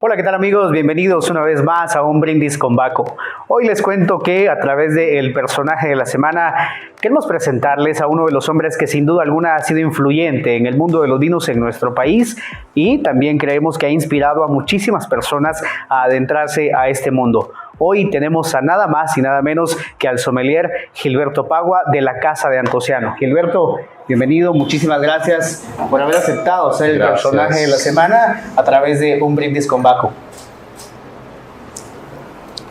Hola, ¿qué tal amigos? Bienvenidos una vez más a un Brindis con Baco. Hoy les cuento que a través del personaje de la semana queremos presentarles a uno de los hombres que sin duda alguna ha sido influyente en el mundo de los vinos en nuestro país y también creemos que ha inspirado a muchísimas personas a adentrarse a este mundo. Hoy tenemos a nada más y nada menos que al sommelier Gilberto Pagua de la Casa de Antociano. Gilberto, bienvenido, muchísimas gracias por haber aceptado ser el personaje de la semana a través de un Brindis con Baco.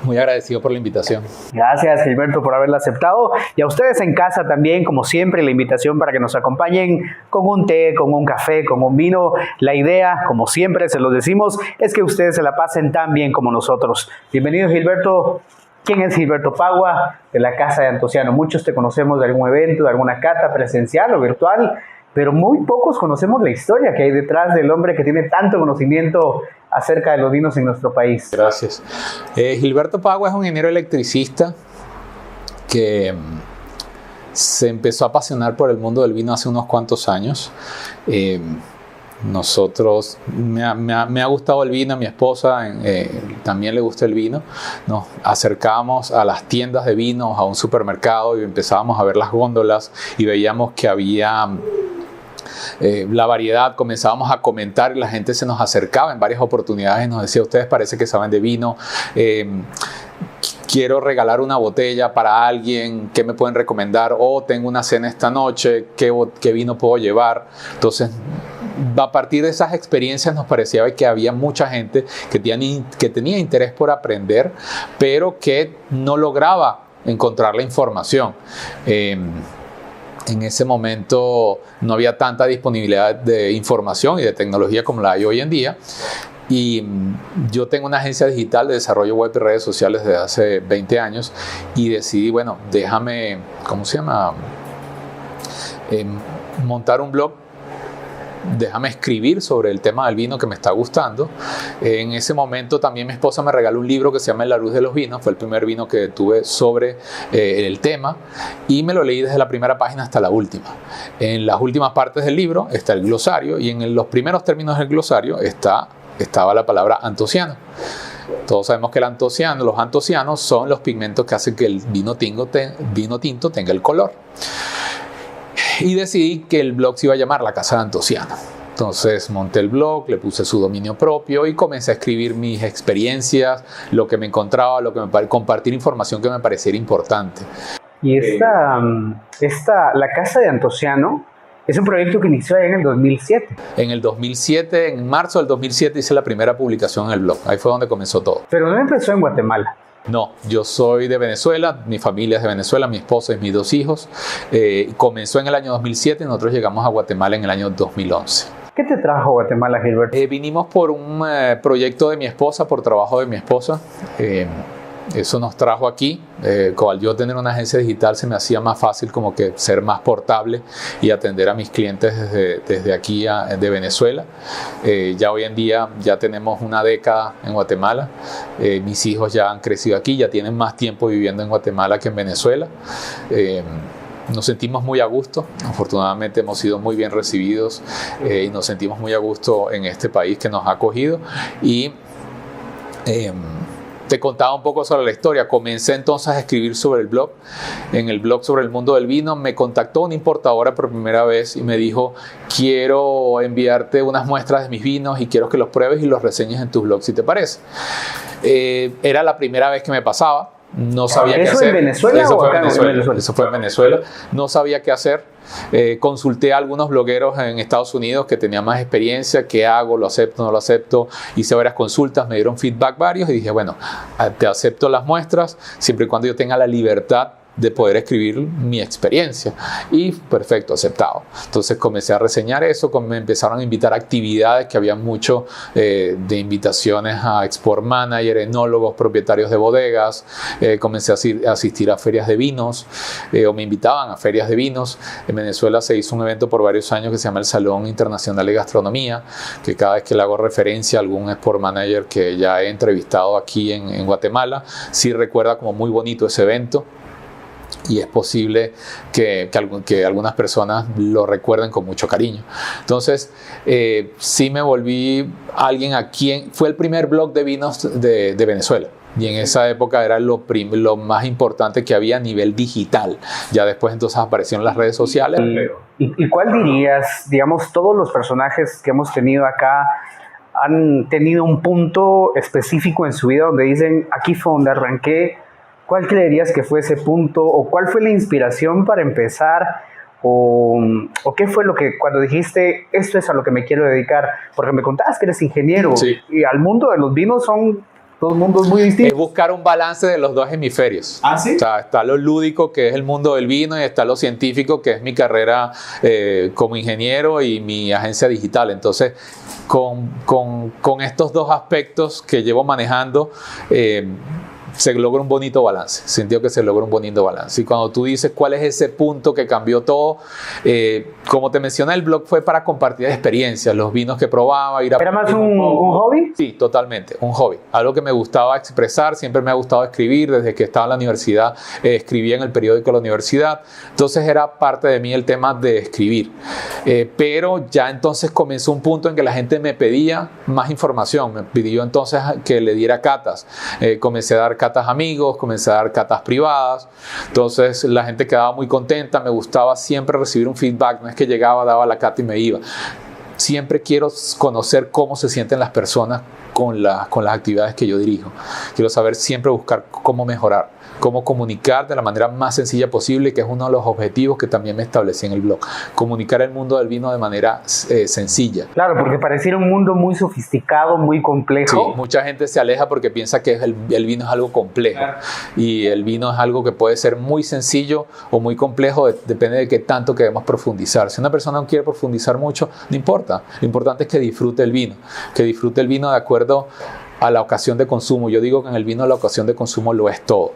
Muy agradecido por la invitación. Gracias, Gilberto, por haberla aceptado. Y a ustedes en casa también, como siempre, la invitación para que nos acompañen con un té, con un café, con un vino. La idea, como siempre se los decimos, es que ustedes se la pasen tan bien como nosotros. Bienvenido, Gilberto. ¿Quién es Gilberto Pagua de la Casa de Antociano? Muchos te conocemos de algún evento, de alguna cata presencial o virtual, pero muy pocos conocemos la historia que hay detrás del hombre que tiene tanto conocimiento acerca de los vinos en nuestro país. Gracias. Gilberto Pagua es un ingeniero electricista que se empezó a apasionar por el mundo del vino hace unos cuantos años. Me ha gustado el vino, a mi esposa también le gusta el vino. Nos acercábamos a las tiendas de vinos, a un supermercado y empezábamos a ver las góndolas y veíamos que había la variedad, comenzábamos a comentar y la gente se nos acercaba en varias oportunidades, nos decía: ustedes parece que saben de vino, quiero regalar una botella para alguien, ¿qué me pueden recomendar? O tengo una cena esta noche, ¿qué vino puedo llevar? Entonces, a partir de esas experiencias nos parecía que había mucha gente que tenía interés por aprender, pero que no lograba encontrar la información. En ese momento no había tanta disponibilidad de información y de tecnología como la hay hoy en día. Y yo tengo una agencia digital de desarrollo web y redes sociales desde hace 20 años y decidí, bueno, déjame, montar un blog. Déjame escribir sobre el tema del vino que me está gustando. En ese momento también mi esposa me regaló un libro que se llama La luz de los vinos. Fue el primer vino que tuve sobre el tema y me lo leí desde la primera página hasta la última. En las últimas partes del libro está el glosario y en los primeros términos del glosario estaba la palabra antociano. Todos sabemos que los antocianos son los pigmentos que hacen que el vino tinto tenga el color. Y decidí que el blog se iba a llamar La Casa de Antociano. Entonces monté el blog, le puse su dominio propio y comencé a escribir mis experiencias, lo que me encontraba, compartir información que me pareciera importante. Y la Casa de Antociano es un proyecto que inició en el 2007. En el 2007, en marzo del 2007 hice la primera publicación en el blog. Ahí fue donde comenzó todo. Pero no empezó en Guatemala. No, yo soy de Venezuela, mi familia es de Venezuela, mi esposa y mis dos hijos. Comenzó en el año 2007 y nosotros llegamos a Guatemala en el año 2011. ¿Qué te trajo a Guatemala, Gilberto? Vinimos por un proyecto de mi esposa, por trabajo de mi esposa. Eso nos trajo aquí. Al yo tener una agencia digital se me hacía más fácil como que ser más portable y atender a mis clientes desde aquí de Venezuela. Ya hoy en día ya tenemos una década en Guatemala. Mis hijos ya han crecido aquí, ya tienen más tiempo viviendo en Guatemala que en Venezuela. Nos sentimos muy a gusto, afortunadamente hemos sido muy bien recibidos y nos sentimos muy a gusto en este país que nos ha acogido. Y te contaba un poco sobre la historia. Comencé entonces a escribir sobre el blog. En el blog sobre el mundo del vino me contactó una importadora por primera vez y me dijo: quiero enviarte unas muestras de mis vinos y quiero que los pruebes y los reseñes en tu blog si te parece. Era la primera vez que me pasaba. No sabía qué hacer. ¿Eso en Venezuela o acá en Venezuela? Eso fue en Venezuela. No sabía qué hacer. Consulté a algunos blogueros en Estados Unidos que tenían más experiencia. ¿Qué hago? ¿Lo acepto? ¿No lo acepto? Hice varias consultas, me dieron feedback varios y dije: bueno, te acepto las muestras siempre y cuando yo tenga la libertad de poder escribir mi experiencia. Y perfecto, aceptado. Entonces comencé a reseñar eso, me empezaron a invitar a actividades, que había mucho de invitaciones a export manager, enólogos, propietarios de bodegas. Comencé a asistir a ferias de vinos, o me invitaban a ferias de vinos. En Venezuela se hizo un evento por varios años que se llama el Salón Internacional de Gastronomía, que cada vez que le hago referencia a algún export manager que ya he entrevistado aquí en Guatemala, sí recuerda como muy bonito ese evento. y es posible que algunas personas lo recuerden con mucho cariño. Entonces, sí me volví alguien a quien fue el primer blog de vinos de Venezuela. Y en esa época era lo más importante que había a nivel digital. Ya después entonces aparecieron las redes sociales. ¿Y cuál dirías, digamos, todos los personajes que hemos tenido acá han tenido un punto específico en su vida donde dicen, aquí fue donde arranqué? ¿Cuál creerías que fue ese punto? ¿O cuál fue la inspiración para empezar? ¿O qué fue lo que cuando dijiste, esto es a lo que me quiero dedicar? Porque me contabas que eres ingeniero, sí, y al mundo de los vinos son dos mundos muy distintos. Es buscar un balance de los dos hemisferios. ¿Ah, sí? O sea, está lo lúdico, que es el mundo del vino, y está lo científico, que es mi carrera como ingeniero y mi agencia digital. Entonces, con estos dos aspectos que llevo manejando, se logra un bonito balance. Sentido que se logra un bonito balance. Y cuando tú dices cuál es ese punto que cambió todo, como te mencioné, el blog fue para compartir experiencias, los vinos que probaba. ¿Era más un hobby? Sí, totalmente, un hobby. Algo que me gustaba expresar, siempre me ha gustado escribir. Desde que estaba en la universidad, escribía en el periódico de la universidad. Entonces era parte de mí el tema de escribir. Pero ya entonces comenzó un punto en que la gente me pedía más información. Me pidió entonces que le diera catas. Comencé a dar catas amigos, comencé a dar catas privadas. Entonces la gente quedaba muy contenta. Me gustaba siempre recibir un feedback. No es que llegaba, daba la cata y me iba. Siempre quiero conocer cómo se sienten las personas con las actividades que yo dirijo. Quiero saber, siempre buscar cómo mejorar, cómo comunicar de la manera más sencilla posible, que es uno de los objetivos que también me establecí en el blog. Comunicar el mundo del vino de manera sencilla. Claro, porque pareciera un mundo muy sofisticado, muy complejo. Sí, mucha gente se aleja porque piensa que el vino es algo complejo. Claro. Y el vino es algo que puede ser muy sencillo o muy complejo, depende de qué tanto queremos profundizar. Si una persona no quiere profundizar mucho, no importa. Lo importante es que disfrute el vino de acuerdo a la ocasión de consumo. Yo digo que en el vino la ocasión de consumo lo es todo.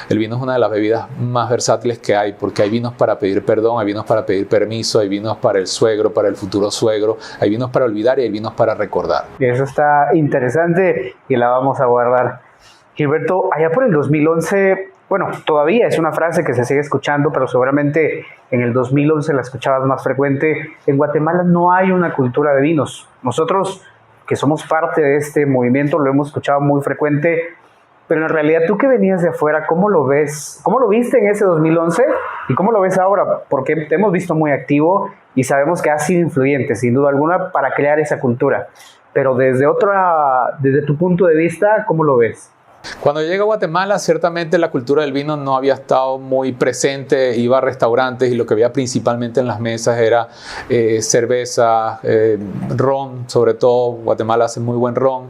El vino es una de las bebidas más versátiles que hay, porque hay vinos para pedir perdón, hay vinos para pedir permiso, hay vinos para el suegro, para el futuro suegro, hay vinos para olvidar y hay vinos para recordar. Eso está interesante y la vamos a guardar. Gilberto, allá por el 2011, bueno, todavía es una frase que se sigue escuchando, pero seguramente en el 2011 la escuchabas más frecuente. En Guatemala no hay una cultura de vinos. Nosotros, que somos parte de este movimiento, lo hemos escuchado muy frecuente, pero en realidad tú que venías de afuera, ¿cómo lo ves? ¿Cómo lo viste en ese 2011 y cómo lo ves ahora? Porque te hemos visto muy activo y sabemos que has sido influyente, sin duda alguna, para crear esa cultura. Pero desde tu punto de vista, ¿cómo lo ves? Cuando llegué a Guatemala, ciertamente la cultura del vino no había estado muy presente. Iba a restaurantes y lo que había principalmente en las mesas era cerveza, ron, sobre todo. Guatemala hace muy buen ron.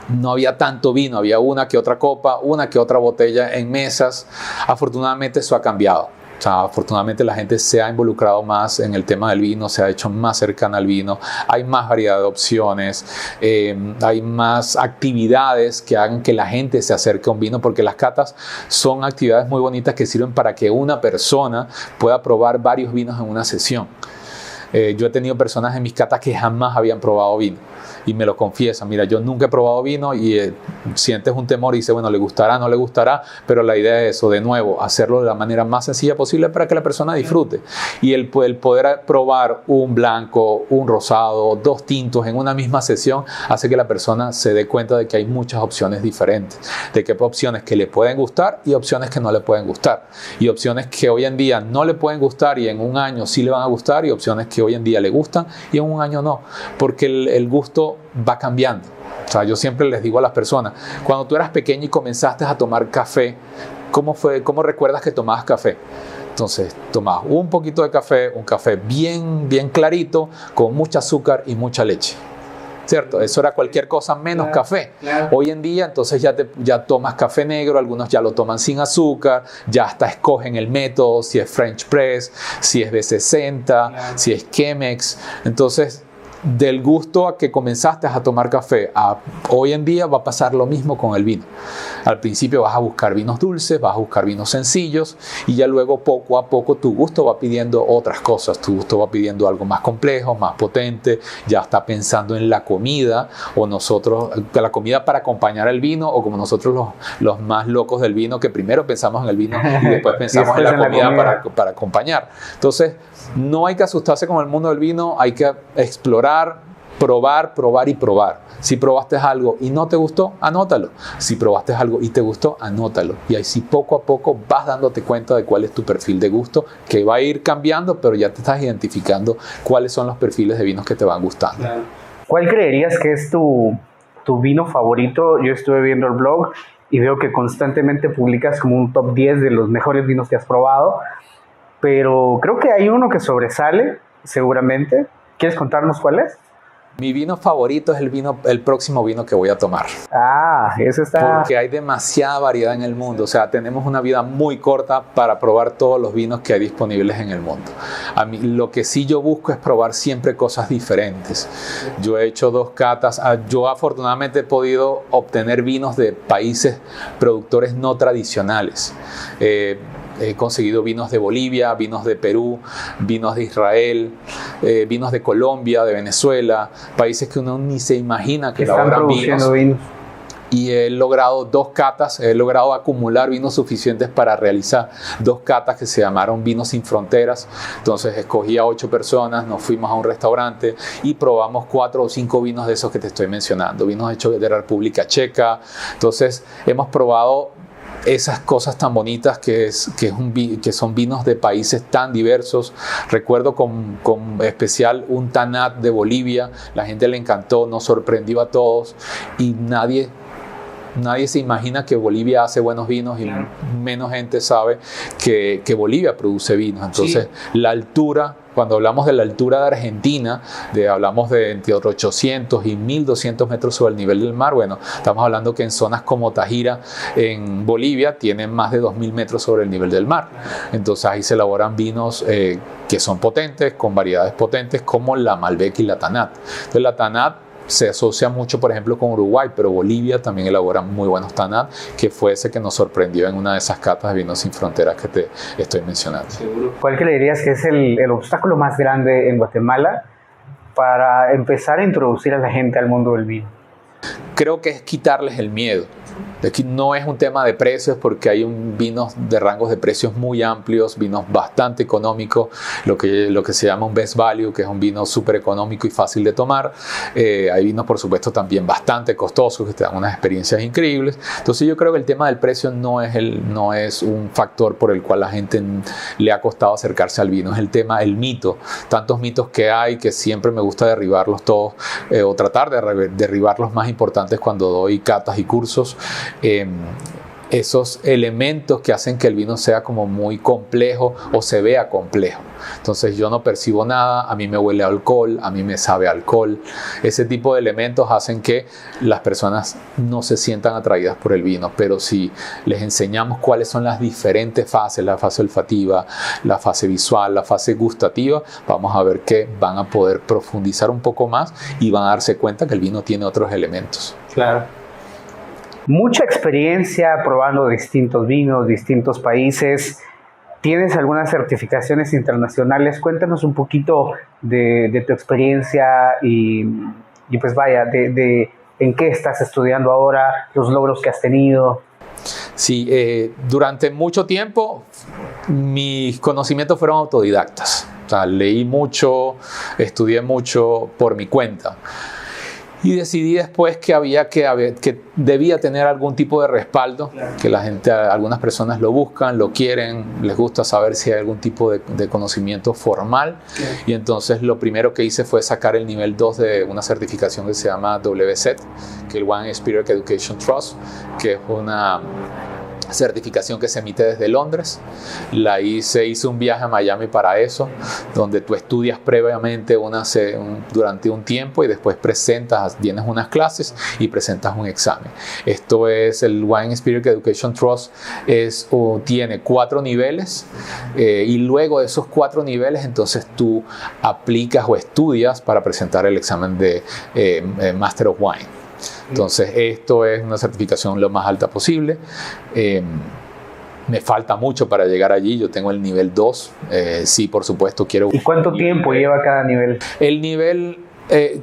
No había tanto vino, había una que otra copa, una que otra botella en mesas. Afortunadamente eso ha cambiado. O sea, afortunadamente la gente se ha involucrado más en el tema del vino, se ha hecho más cercana al vino, hay más variedad de opciones, hay más actividades que hagan que la gente se acerque a un vino, porque las catas son actividades muy bonitas que sirven para que una persona pueda probar varios vinos en una sesión. Yo he tenido personas en mis catas que jamás habían probado vino y me lo confiesan: mira, yo nunca he probado vino, y sientes un temor y dices, bueno, le gustará, no le gustará, pero la idea es eso, de nuevo, hacerlo de la manera más sencilla posible para que la persona disfrute. Y el poder probar un blanco, un rosado, dos tintos en una misma sesión hace que la persona se dé cuenta de que hay muchas opciones diferentes, de que hay opciones que le pueden gustar y opciones que no le pueden gustar, y opciones que hoy en día no le pueden gustar y en un año sí le van a gustar, y opciones que hoy en día le gustan y en un año no, porque el gusto va cambiando. O sea, yo siempre les digo a las personas, cuando tú eras pequeño y comenzaste a tomar café, ¿cómo recuerdas que tomabas café? Entonces, tomabas un poquito de café, un café bien clarito, con mucho azúcar y mucha leche. ¿Cierto? Eso era cualquier cosa menos café. Claro. Hoy en día, entonces ya tomas café negro, algunos ya lo toman sin azúcar, ya hasta escogen el método, si es French Press, si es B60, claro, si es Chemex. Entonces, del gusto a que comenzaste a tomar café a hoy en día va a pasar lo mismo con el vino. Al principio vas a buscar vinos dulces, vas a buscar vinos sencillos y ya luego poco a poco tu gusto va pidiendo otras cosas. Tu gusto va pidiendo algo más complejo, más potente, ya está pensando en la comida o nosotros, la comida para acompañar el vino o como nosotros los más locos del vino que primero pensamos en el vino y después pensamos en la comida para acompañar. Entonces, no hay que asustarse con el mundo del vino, hay que explorar, probar y probar. Si probaste algo y no te gustó, anótalo. Si probaste algo y te gustó, anótalo. Y así poco a poco vas dándote cuenta de cuál es tu perfil de gusto, que va a ir cambiando, pero ya te estás identificando cuáles son los perfiles de vinos que te van gustando. Claro. ¿Cuál creerías que es tu vino favorito? Yo estuve viendo el blog y veo que constantemente publicas como un top 10 de los mejores vinos que has probado, pero creo que hay uno que sobresale, seguramente. ¿Quieres contarnos cuál es? Mi vino favorito es el próximo vino que voy a tomar. Eso está... Porque hay demasiada variedad en el mundo. O sea, tenemos una vida muy corta para probar todos los vinos que hay disponibles en el mundo. A mí, lo que sí yo busco es probar siempre cosas diferentes. Yo he hecho 2 catas. Yo afortunadamente he podido obtener vinos de países productores no tradicionales. He conseguido vinos de Bolivia, vinos de Perú, vinos de Israel, vinos de Colombia, de Venezuela, países que uno ni se imagina que elaboran vinos. Y he logrado 2 catas, he logrado acumular vinos suficientes para realizar 2 catas que se llamaron Vinos Sin Fronteras. Entonces escogí a 8 personas, nos fuimos a un restaurante y probamos 4 o 5 vinos de esos que te estoy mencionando, vinos hechos de la República Checa. Entonces hemos probado esas cosas tan bonitas que son vinos de países tan diversos. Recuerdo con especial un Tanat de Bolivia, la gente le encantó, nos sorprendió a todos y nadie se imagina que Bolivia hace buenos vinos y menos gente sabe que Bolivia produce vinos. Entonces, la altura, cuando hablamos de la altura de Argentina, hablamos de entre 800 y 1200 metros sobre el nivel del mar. Bueno, estamos hablando que en zonas como Tajira, en Bolivia, tienen más de 2000 metros sobre el nivel del mar. Entonces, ahí se elaboran vinos que son potentes, con variedades potentes, como la Malbec y la Tanat. Entonces, la Tanat se asocia mucho, por ejemplo, con Uruguay, pero Bolivia también elabora muy buenos Tanat, que fue ese que nos sorprendió en una de esas catas de Vinos Sin Fronteras que te estoy mencionando. ¿Cuál creerías que es el obstáculo más grande en Guatemala para empezar a introducir a la gente al mundo del vino? Creo que es quitarles el miedo. Aquí no es un tema de precios porque hay vinos de rangos de precios muy amplios, vinos bastante económicos, lo que se llama un best value, que es un vino súper económico y fácil de tomar. Hay vinos, por supuesto, también bastante costosos que te dan unas experiencias increíbles. Entonces yo creo que el tema del precio no es un factor por el cual la gente le ha costado acercarse al vino. Es el mito. Tantos mitos que hay que siempre me gusta derribarlos todos o tratar de derribar los más importantes cuando doy catas y cursos. Esos elementos que hacen que el vino sea como muy complejo o se vea complejo. Entonces yo no percibo nada, a mí me huele a alcohol, a mí me sabe a alcohol. Ese tipo de elementos hacen que las personas no se sientan atraídas por el vino, pero si les enseñamos cuáles son las diferentes fases, la fase olfativa, la fase visual, la fase gustativa, vamos a ver que van a poder profundizar un poco más y van a darse cuenta que el vino tiene otros elementos. Claro. Mucha experiencia probando distintos vinos, distintos países. ¿Tienes algunas certificaciones internacionales? Cuéntanos un poquito de tu experiencia y pues vaya, de en qué estás estudiando ahora, los logros que has tenido. Sí, durante mucho tiempo mis conocimientos fueron autodidactas. O sea, leí mucho, estudié mucho por mi cuenta. Y decidí después que debía tener algún tipo de respaldo, que la gente, algunas personas lo buscan, lo quieren, les gusta saber si hay algún tipo de conocimiento formal. Y entonces lo primero que hice fue sacar el nivel 2 de una certificación que se llama WSET, que es el Wine Spirit Education Trust, que es una certificación que se emite desde Londres. Hice un viaje a Miami para eso, donde tú estudias previamente durante un tiempo y después vienes unas clases y presentas un examen. Esto es el Wine Spirit Education Trust, tiene 4 niveles y luego de esos 4 niveles entonces tú aplicas o estudias para presentar el examen de Master of Wine. Entonces, esto es una certificación lo más alta posible. Me falta mucho para llegar allí. Yo tengo el nivel 2. Sí, por supuesto, quiero... ¿Y cuánto tiempo lleva cada nivel? El nivel...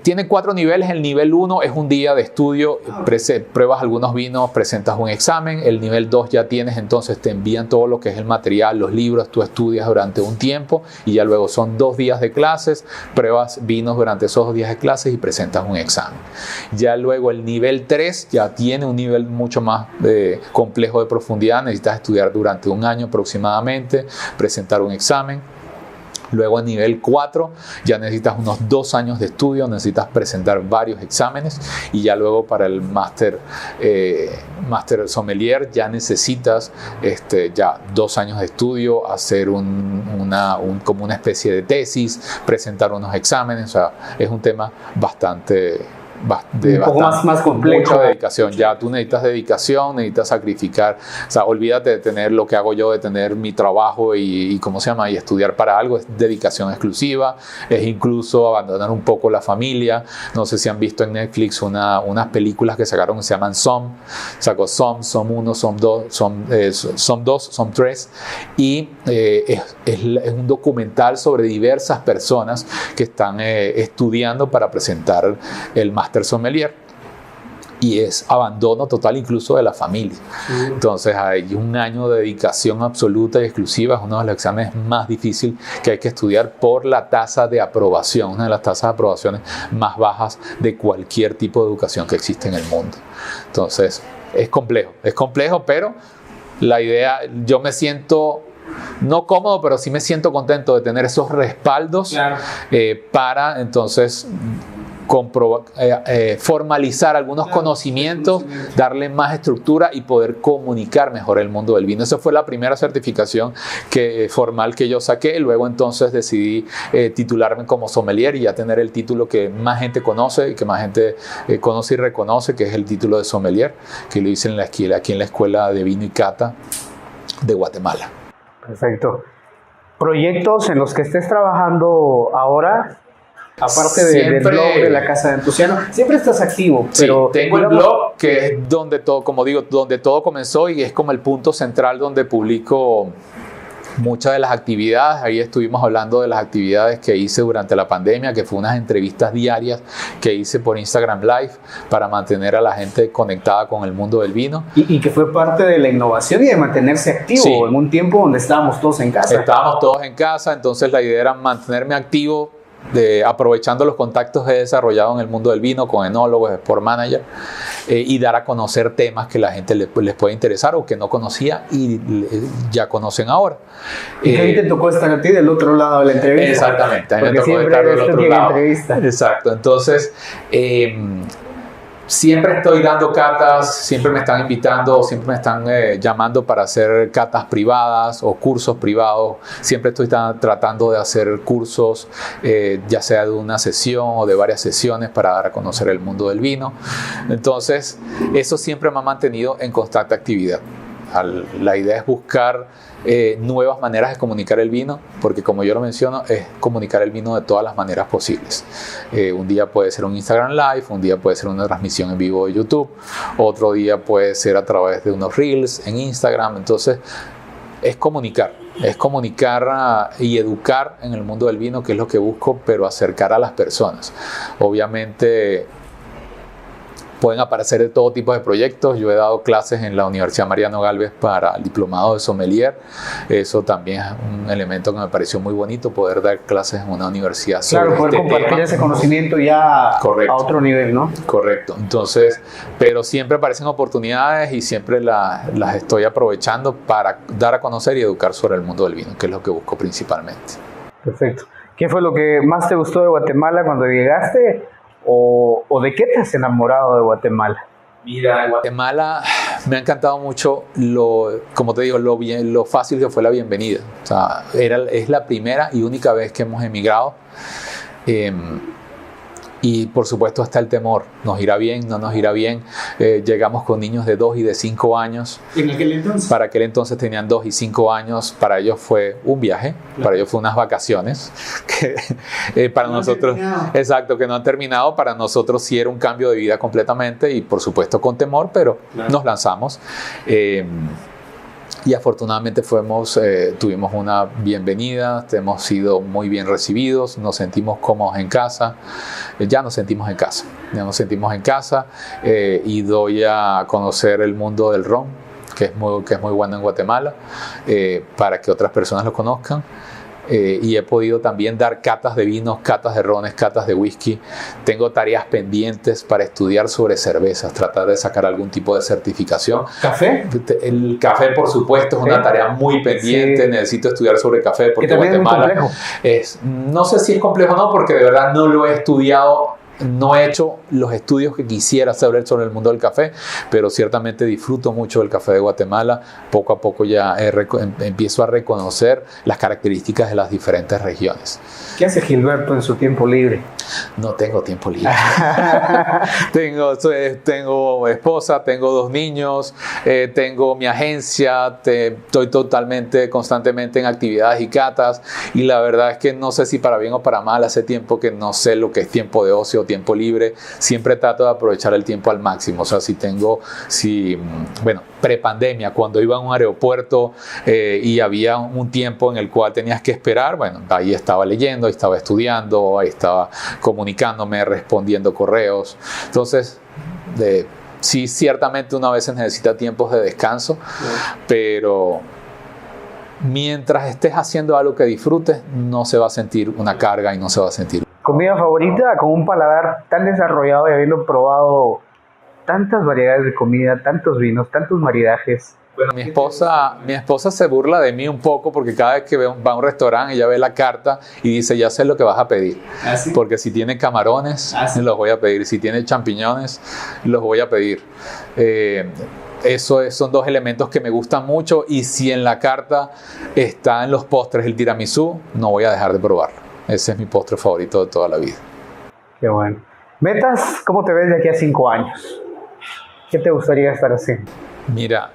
tiene 4 niveles. El nivel 1 es un día de estudio, pruebas algunos vinos, presentas un examen. El nivel 2 ya tienes, entonces te envían todo lo que es el material, los libros, tú estudias durante un tiempo y ya luego son 2 días de clases, pruebas vinos durante esos 2 días de clases y presentas un examen. Ya luego el nivel 3 ya tiene un nivel mucho más complejo de profundidad, necesitas estudiar durante un año aproximadamente, presentar un examen. Luego a nivel 4 ya necesitas unos 2 años de estudio, necesitas presentar varios exámenes y ya luego para el máster sommelier ya necesitas ya 2 años de estudio, hacer como una especie de tesis, presentar unos exámenes. O sea, es un tema bastante más complejo. Mucha dedicación. Ya tú necesitas dedicación, necesitas sacrificar. O sea, olvídate de tener lo que hago yo, de tener mi trabajo y ¿cómo se llama? Y estudiar para algo. Es dedicación exclusiva. Es incluso abandonar un poco la familia. No sé si han visto en Netflix unas películas que sacaron que se llaman Som. Sacó Som 1, Som 2, Som 3. Y es un documental sobre diversas personas que están estudiando para presentar el máster sommelier y es abandono total incluso de la familia. Entonces hay un año de dedicación absoluta y exclusiva. Es uno de los exámenes más difíciles que hay que estudiar por la tasa de aprobación, una de las tasas de aprobaciones más bajas de cualquier tipo de educación que existe en el mundo. Entonces es complejo, pero la idea, yo me siento no cómodo, pero sí me siento contento de tener esos respaldos, claro, para entonces formalizar algunos conocimientos, darle más estructura y poder comunicar mejor el mundo del vino. Esa fue la primera certificación formal que yo saqué. Luego entonces decidí titularme como sommelier y ya tener el título que más gente conoce y que más gente conoce y reconoce, que es el título de sommelier, que lo hice aquí en la Escuela de Vino y Cata de Guatemala. Perfecto. ¿Proyectos en los que estés trabajando ahora? Aparte del blog de la Casa de Antociano, siempre estás activo, pero... Sí, tengo el blog que es donde todo, como digo, donde todo comenzó y es como el punto central donde publico muchas de las actividades. Ahí estuvimos hablando de las actividades que hice durante la pandemia, que fue unas entrevistas diarias que hice por Instagram Live para mantener a la gente conectada con el mundo del vino. Y que fue parte de la innovación y de mantenerse activo, sí, en un tiempo donde estábamos todos en casa. Estábamos todos en casa, entonces la idea era mantenerme activo, aprovechando los contactos que he desarrollado en el mundo del vino con enólogos, sport manager, y dar a conocer temas que la gente les puede interesar o que no conocía y ya conocen ahora. Y que ahí te tocó estar a ti del otro lado de la entrevista. Exactamente, a mí me tocó estar del otro lado. Exacto, entonces siempre estoy dando catas, siempre me están invitando, siempre me están llamando para hacer catas privadas o cursos privados. Siempre estoy tratando de hacer cursos, ya sea de una sesión o de varias sesiones para dar a conocer el mundo del vino. Entonces, eso siempre me ha mantenido en constante actividad. La idea es buscar nuevas maneras de comunicar el vino, porque como yo lo menciono, es comunicar el vino de todas las maneras posibles. Un día puede ser un Instagram Live, un día puede ser una transmisión en vivo de YouTube, otro día puede ser a través de unos Reels en Instagram. Entonces, es comunicar y educar en el mundo del vino, que es lo que busco, pero acercar a las personas. Obviamente, pueden aparecer de todo tipo de proyectos. Yo he dado clases en la Universidad Mariano Gálvez para el diplomado de sommelier. Eso también es un elemento que me pareció muy bonito, poder dar clases en una universidad sobre claro, poder compartir tema. Ese conocimiento ya correcto, a otro nivel, ¿no? Correcto. Entonces, pero siempre aparecen oportunidades y siempre las estoy aprovechando para dar a conocer y educar sobre el mundo del vino, que es lo que busco principalmente. Perfecto. ¿Qué fue lo que más te gustó de Guatemala cuando llegaste? ¿O de qué te has enamorado de Guatemala? Mira, Guatemala me ha encantado mucho, como te digo, lo fácil que fue la bienvenida. O sea, es la primera y única vez que hemos emigrado. Y por supuesto está el temor, ¿nos irá bien? ¿No nos irá bien? Llegamos con niños de 2 y de 5 años. ¿En aquel entonces? Para aquel entonces tenían 2 y 5 años, para ellos fue un viaje, claro. Para ellos fue unas vacaciones, que para no nosotros, exacto, que no han terminado, para nosotros sí era un cambio de vida completamente y por supuesto con temor, pero claro. Nos lanzamos. Y afortunadamente tuvimos una bienvenida, hemos sido muy bien recibidos, nos sentimos cómodos en casa, ya nos sentimos en casa y doy a conocer el mundo del ron, que es muy bueno en Guatemala, para que otras personas lo conozcan. Y he podido también dar catas de vinos, catas de rones, catas de whisky. Tengo tareas pendientes para estudiar sobre cervezas, tratar de sacar algún tipo de certificación. ¿Café? El café, por supuesto, es una tarea muy pendiente. Sí. Necesito estudiar sobre café porque Guatemala no sé si es complejo o no, porque de verdad no lo he estudiado. No he hecho los estudios que quisiera saber sobre el mundo del café, pero ciertamente disfruto mucho del café de Guatemala. Poco a poco ya empiezo a reconocer las características de las diferentes regiones. ¿Qué hace Gilberto en su tiempo libre? No tengo tiempo libre. Tengo esposa, tengo 2 niños, tengo mi agencia, estoy constantemente en actividades y catas, y la verdad es que no sé si para bien o para mal, hace tiempo que no sé lo que es tiempo de ocio, tiempo libre. Siempre trato de aprovechar el tiempo al máximo. O sea, prepandemia, cuando iba a un aeropuerto y había un tiempo en el cual tenías que esperar, bueno, ahí estaba leyendo, ahí estaba estudiando, ahí estaba comunicándome, respondiendo correos. Entonces, sí, ciertamente uno a veces necesita tiempos de descanso, pero mientras estés haciendo algo que disfrutes, no se va a sentir una carga y no se va a sentir. ¿Comida favorita con un paladar tan desarrollado y habiendo probado tantas variedades de comida, tantos vinos, tantos maridajes? Bueno, mi esposa se burla de mí un poco porque cada vez que va a un restaurante ella ve la carta y dice, ya sé lo que vas a pedir. ¿Ah, sí? Porque si tiene camarones, los voy a pedir. Si tiene champiñones, los voy a pedir. Son 2 elementos que me gustan mucho, y si en la carta está en los postres el tiramisú, no voy a dejar de probarlo. Ese es mi postre favorito de toda la vida. Qué bueno. ¿Metas? ¿Cómo te ves de aquí a 5 años? ¿Qué te gustaría estar haciendo? Mira,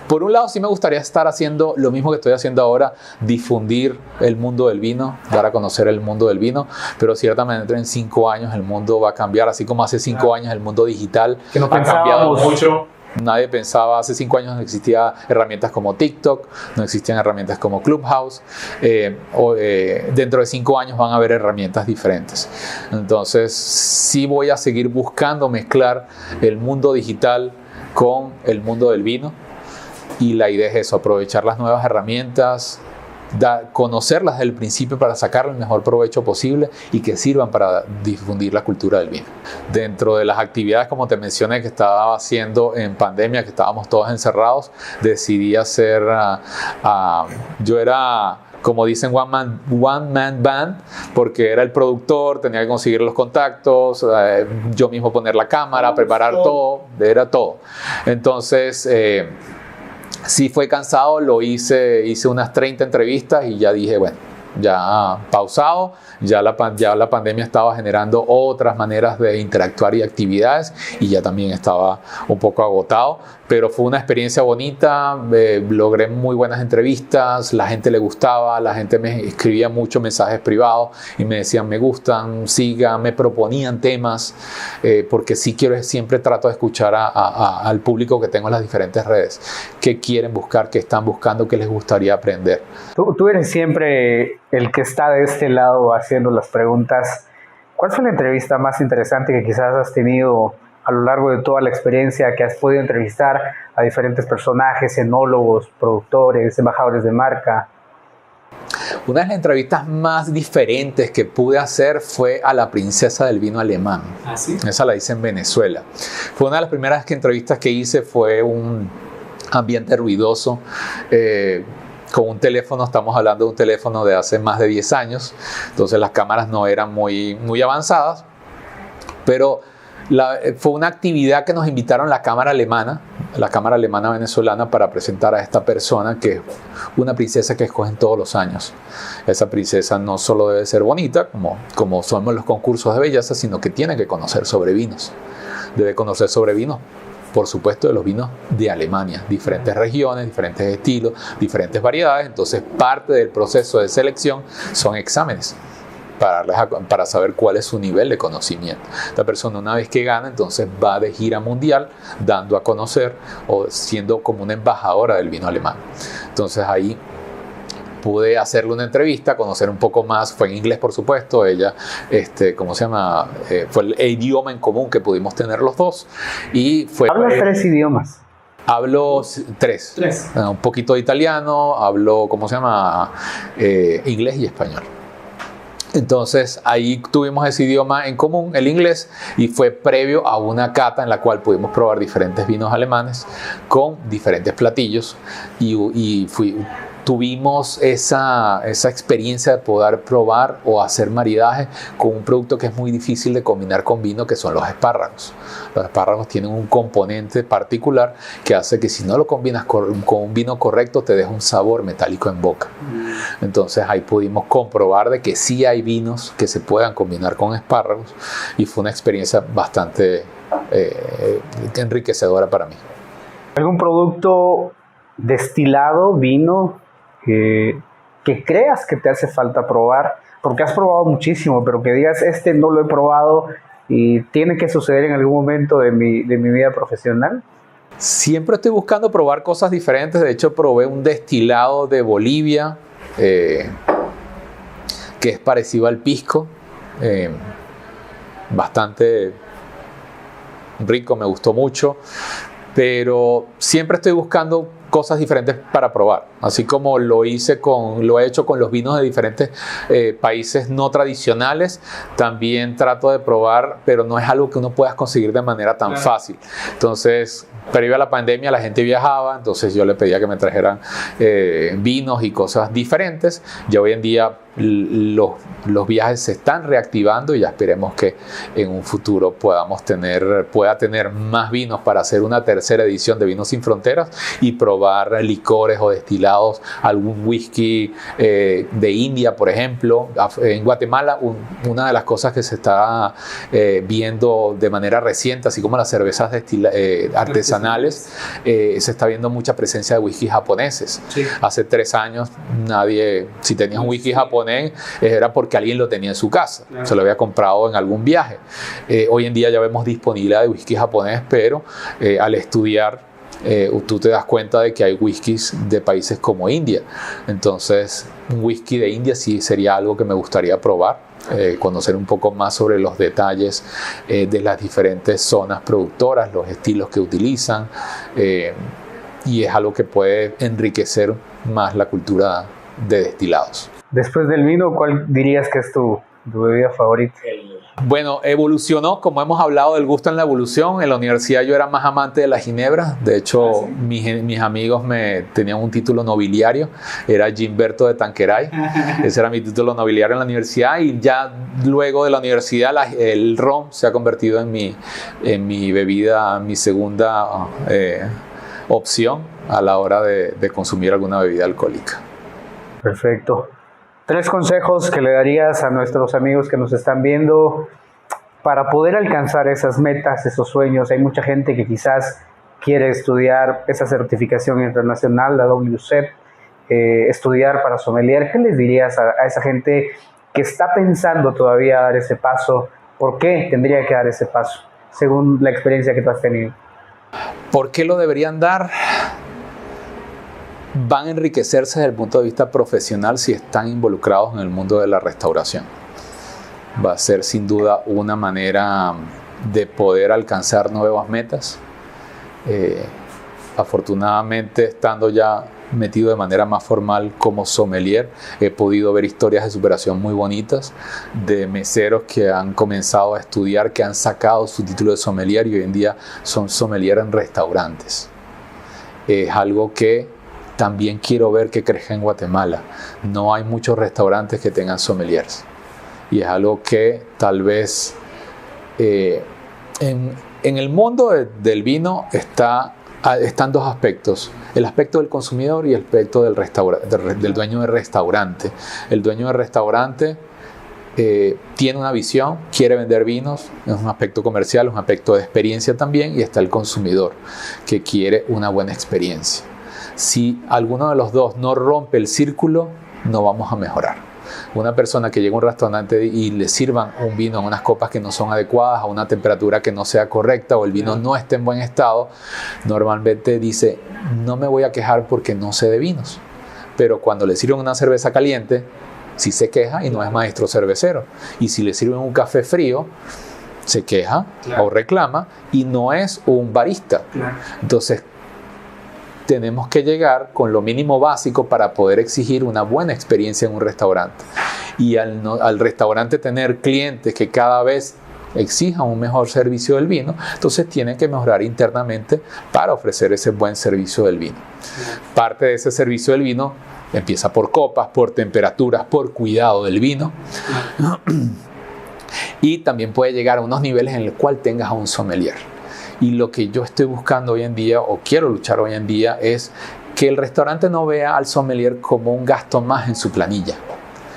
por un lado sí me gustaría estar haciendo lo mismo que estoy haciendo ahora, difundir el mundo del vino, dar a conocer el mundo del vino, pero ciertamente en 5 años el mundo va a cambiar, así como hace 5 años el mundo digital que no ha cambiado mucho. Nadie pensaba, hace 5 años no existían herramientas como TikTok, no existían herramientas como Clubhouse. Dentro de 5 años van a haber herramientas diferentes. Entonces, sí voy a seguir buscando mezclar el mundo digital con el mundo del vino. Y la idea es eso, aprovechar las nuevas herramientas, conocerlas desde el principio para sacarle el mejor provecho posible y que sirvan para difundir la cultura del vino. Dentro de las actividades, como te mencioné, que estaba haciendo en pandemia, que estábamos todos encerrados, decidí hacer, yo era, como dicen, one man band, porque era el productor, tenía que conseguir los contactos, yo mismo poner la cámara, preparar todo, era todo. Entonces, sí fue cansado, hice unas 30 entrevistas y ya dije, bueno, ya pausado, ya la pandemia estaba generando otras maneras de interactuar y actividades y ya también estaba un poco agotado, pero fue una experiencia bonita, logré muy buenas entrevistas, la gente le gustaba, la gente me escribía muchos mensajes privados y me decían me gustan, sigan, me proponían temas, porque sí siempre trato de escuchar al público que tengo en las diferentes redes, qué quieren buscar, qué están buscando, qué les gustaría aprender. Tú eres siempre el que está de este lado haciendo las preguntas. ¿Cuál fue la entrevista más interesante que quizás has tenido a lo largo de toda la experiencia que has podido entrevistar a diferentes personajes, enólogos, productores, embajadores de marca? Una de las entrevistas más diferentes que pude hacer fue a la princesa del vino alemán. ¿Ah, sí? Esa la hice en Venezuela. Fue una de las primeras entrevistas que hice, fue un ambiente ruidoso, con un teléfono, estamos hablando de un teléfono de hace más de 10 años, entonces las cámaras no eran muy avanzadas, pero Fue una actividad que nos invitaron la Cámara Alemana venezolana, para presentar a esta persona, que es una princesa que escogen todos los años. Esa princesa no solo debe ser bonita, como somos los concursos de belleza, sino que tiene que conocer sobre vinos. Debe conocer sobre vinos, por supuesto, de los vinos de Alemania, diferentes regiones, diferentes estilos, diferentes variedades. Entonces, parte del proceso de selección son exámenes para saber cuál es su nivel de conocimiento. Esta persona, una vez que gana, entonces va de gira mundial dando a conocer o siendo como una embajadora del vino alemán. Entonces ahí pude hacerle una entrevista, conocer un poco más. Fue en inglés, por supuesto. Ella, fue el idioma en común que pudimos tener los dos. ¿Hablas 3 idiomas? Hablo 3. Un poquito de italiano, hablo, inglés y español. Entonces ahí tuvimos ese idioma en común, el inglés, y fue previo a una cata en la cual pudimos probar diferentes vinos alemanes con diferentes platillos, y tuvimos esa experiencia de poder probar o hacer maridaje con un producto que es muy difícil de combinar con vino, que son los espárragos. Los espárragos tienen un componente particular que hace que si no lo combinas con un vino correcto, te deja un sabor metálico en boca. Entonces ahí pudimos comprobar de que sí hay vinos que se puedan combinar con espárragos, y fue una experiencia bastante enriquecedora para mí. ¿Algún producto destilado, vino, que creas que te hace falta probar? Porque has probado muchísimo, pero que digas, no lo he probado y tiene que suceder en algún momento de mi vida profesional. Siempre estoy buscando probar cosas diferentes. De hecho, probé un destilado de Bolivia que es parecido al pisco, bastante rico, me gustó mucho, pero siempre estoy buscando cosas diferentes para probar, así como lo he hecho con los vinos de diferentes países no tradicionales. También trato de probar, pero no es algo que uno pueda conseguir de manera tan fácil. Entonces, previo a la pandemia, la gente viajaba, entonces yo le pedía que me trajeran vinos y cosas diferentes. Ya hoy en día los viajes se están reactivando, y ya esperemos que en un futuro pueda tener más vinos para hacer una tercera edición de Vinos Sin Fronteras y probar licores o destilados, algún whisky de India, por ejemplo. En Guatemala, una de las cosas que se está viendo de manera reciente, así como las cervezas artesanales, se está viendo mucha presencia de whisky japoneses. Sí. Hace 3 años, si tenías un whisky japonés, era porque alguien lo tenía en su casa, claro. Se lo había comprado en algún viaje. Hoy en día ya vemos disponibilidad de whisky japonés, pero al estudiar, tú te das cuenta de que hay whiskies de países como India. Entonces, un whisky de India sí sería algo que me gustaría probar, conocer un poco más sobre los detalles de las diferentes zonas productoras, los estilos que utilizan, y es algo que puede enriquecer más la cultura de destilados. Después del vino, ¿cuál dirías que es tu bebida favorita? Bueno, evolucionó, como hemos hablado del gusto en la evolución. En la universidad yo era más amante de la ginebra. De hecho, mis amigos tenían un título nobiliario, era Gimberto de Tanqueray. Ese era mi título nobiliario en la universidad, y ya luego de la universidad el ron se ha convertido en mi bebida, mi segunda opción a la hora de consumir alguna bebida alcohólica. Perfecto. 3 consejos que le darías a nuestros amigos que nos están viendo para poder alcanzar esas metas, esos sueños. Hay mucha gente que quizás quiere estudiar esa certificación internacional, la WSET, estudiar para sommelier. ¿Qué les dirías a esa gente que está pensando todavía dar ese paso? ¿Por qué tendría que dar ese paso, según la experiencia que tú has tenido? ¿Por qué lo deberían dar? Van a enriquecerse desde el punto de vista profesional si están involucrados en el mundo de la restauración. Va a ser sin duda una manera de poder alcanzar nuevas metas. Afortunadamente, estando ya metido de manera más formal como sommelier, he podido ver historias de superación muy bonitas de meseros que han comenzado a estudiar, que han sacado su título de sommelier y hoy en día son sommelier en restaurantes. Es algo que también quiero ver que crezca en Guatemala. No hay muchos restaurantes que tengan sommeliers, y es algo que tal vez En el mundo del vino están dos aspectos: el aspecto del consumidor y el aspecto del dueño de restaurante. El dueño de restaurante tiene una visión, quiere vender vinos, es un aspecto comercial, es un aspecto de experiencia también, y está el consumidor que quiere una buena experiencia. Si alguno de los dos no rompe el círculo, no vamos a mejorar. Una persona que llega a un restaurante y le sirvan un vino en unas copas que no son adecuadas, a una temperatura que no sea correcta, o el vino no esté en buen estado, normalmente dice: no me voy a quejar porque no sé de vinos. Pero cuando le sirven una cerveza caliente, sí se queja y no es maestro cervecero. Y si le sirven un café frío, se queja o reclama y no es un barista. Entonces, tenemos que llegar con lo mínimo básico para poder exigir una buena experiencia en un restaurante. Y al restaurante tener clientes que cada vez exijan un mejor servicio del vino, entonces tienen que mejorar internamente para ofrecer ese buen servicio del vino. Parte de ese servicio del vino empieza por copas, por temperaturas, por cuidado del vino. Y también puede llegar a unos niveles en el cual tengas a un sommelier. Y lo que yo estoy buscando hoy en día, o quiero luchar hoy en día, es que el restaurante no vea al sommelier como un gasto más en su planilla,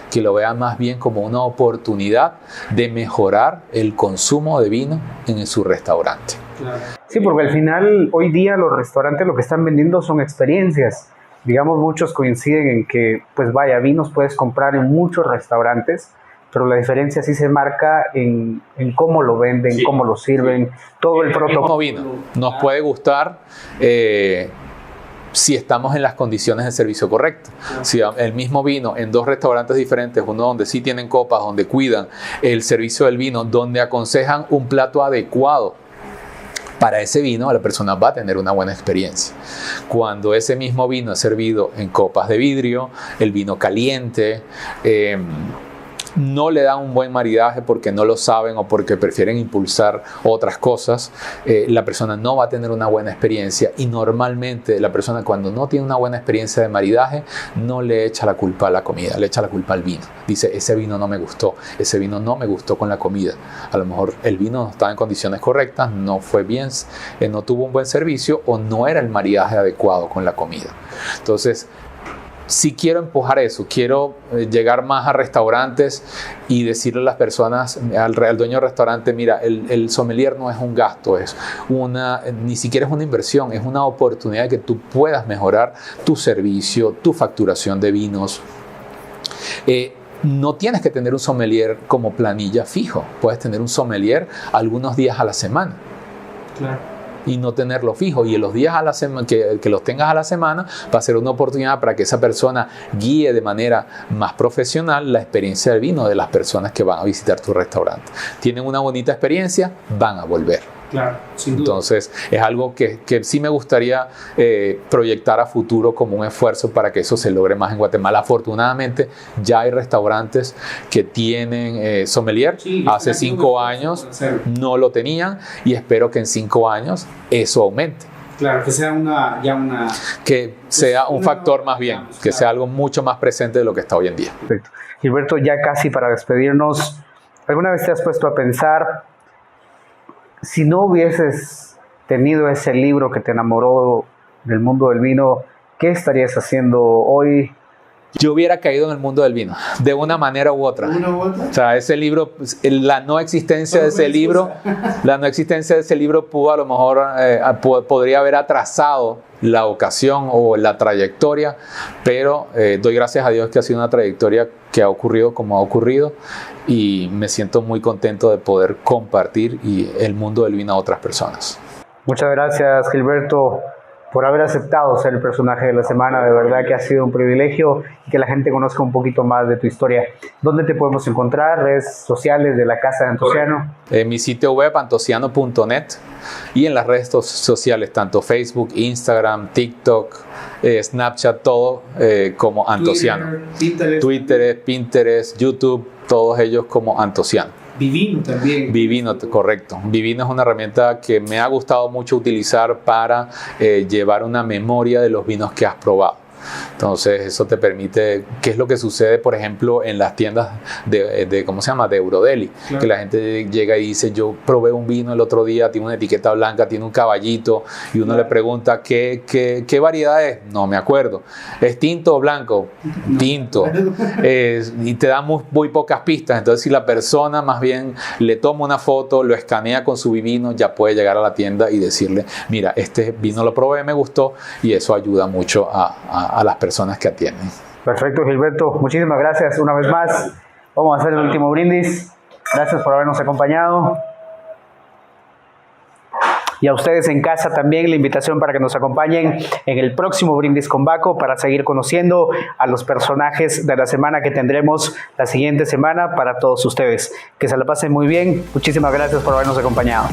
que lo vea más bien como una oportunidad de mejorar el consumo de vino en su restaurante. Sí, porque al final, hoy día los restaurantes lo que están vendiendo son experiencias. Digamos, muchos coinciden en que, pues vaya, vinos puedes comprar en muchos restaurantes, pero la diferencia sí se marca en cómo lo venden, cómo lo sirven, todo el protocolo. Vino nos puede gustar si estamos en las condiciones de servicio correctas. Si el mismo vino en dos restaurantes diferentes, uno donde sí tienen copas, donde cuidan el servicio del vino, donde aconsejan un plato adecuado para ese vino, la persona va a tener una buena experiencia. Cuando ese mismo vino es servido en copas de vidrio, el vino caliente, no le dan un buen maridaje porque no lo saben o porque prefieren impulsar otras cosas, la persona no va a tener una buena experiencia. Y normalmente la persona, cuando no tiene una buena experiencia de maridaje, no le echa la culpa a la comida, le echa la culpa al vino. Dice: ese vino no me gustó, ese vino no me gustó con la comida. A lo mejor el vino no estaba en condiciones correctas, no fue bien, no tuvo un buen servicio, o no era el maridaje adecuado con la comida. Entonces, si quiero empujar eso, quiero llegar más a restaurantes y decirle a las personas, al dueño del restaurante: mira, el sommelier no es un gasto, ni siquiera es una inversión, es una oportunidad de que tú puedas mejorar tu servicio, tu facturación de vinos. No tienes que tener un sommelier como planilla fijo, puedes tener un sommelier algunos días a la semana. Claro. Y no tenerlo fijo, y en los días a la semana que los tengas a la semana va a ser una oportunidad para que esa persona guíe de manera más profesional la experiencia del vino de las personas que van a visitar tu restaurante. Tienen una bonita experiencia, van a volver. Claro, sin duda. Entonces es algo que sí me gustaría proyectar a futuro como un esfuerzo para que eso se logre más en Guatemala. Afortunadamente ya hay restaurantes que tienen sommelier. Hace 5 años no lo tenían, y espero que en 5 años eso aumente. Claro, que sea que sea un factor más bien, que sea algo mucho más presente de lo que está hoy en día. Perfecto. Gilberto, ya casi para despedirnos, ¿alguna vez te has puesto a pensar, si no hubieses tenido ese libro que te enamoró del mundo del vino, qué estarías haciendo hoy? Yo hubiera caído en el mundo del vino, de una manera u otra. O sea, ese libro, la no existencia de ese libro pudo, a lo mejor, podría haber atrasado la ocasión o la trayectoria, pero doy gracias a Dios que ha sido una trayectoria que ha ocurrido como ha ocurrido, y me siento muy contento de poder compartir el mundo del vino a otras personas. Muchas gracias, Gilberto, por haber aceptado ser el personaje de la semana. De verdad que ha sido un privilegio, y que la gente conozca un poquito más de tu historia. ¿Dónde te podemos encontrar? ¿Redes sociales de la Casa de Antociano? En mi sitio web, antociano.net, y en las redes sociales, tanto Facebook, Instagram, TikTok, Snapchat, todo como Antociano. Twitter, Pinterest, YouTube, todos ellos como Antociano. Vivino también. Vivino, correcto. Vivino es una herramienta que me ha gustado mucho utilizar para llevar una memoria de los vinos que has probado. Entonces eso te permite, ¿qué es lo que sucede, por ejemplo, en las tiendas ¿cómo se llama? De Eurodeli? Claro. Que la gente llega y dice, yo probé un vino el otro día, tiene una etiqueta blanca, tiene un caballito, y uno le pregunta, ¿qué variedad es? No me acuerdo. ¿Es tinto o blanco? No. Tinto. Y te dan muy pocas pistas. Entonces si la persona más bien le toma una foto, lo escanea con su vino, ya puede llegar a la tienda y decirle, mira, este vino lo probé, me gustó, y eso ayuda mucho a las personas que atienden. Perfecto, Gilberto. Muchísimas gracias una vez más. Vamos a hacer el último brindis. Gracias por habernos acompañado. Y a ustedes en casa también la invitación para que nos acompañen en el próximo Brindis con Baco para seguir conociendo a los personajes de la semana que tendremos la siguiente semana para todos ustedes. Que se la pasen muy bien. Muchísimas gracias por habernos acompañado.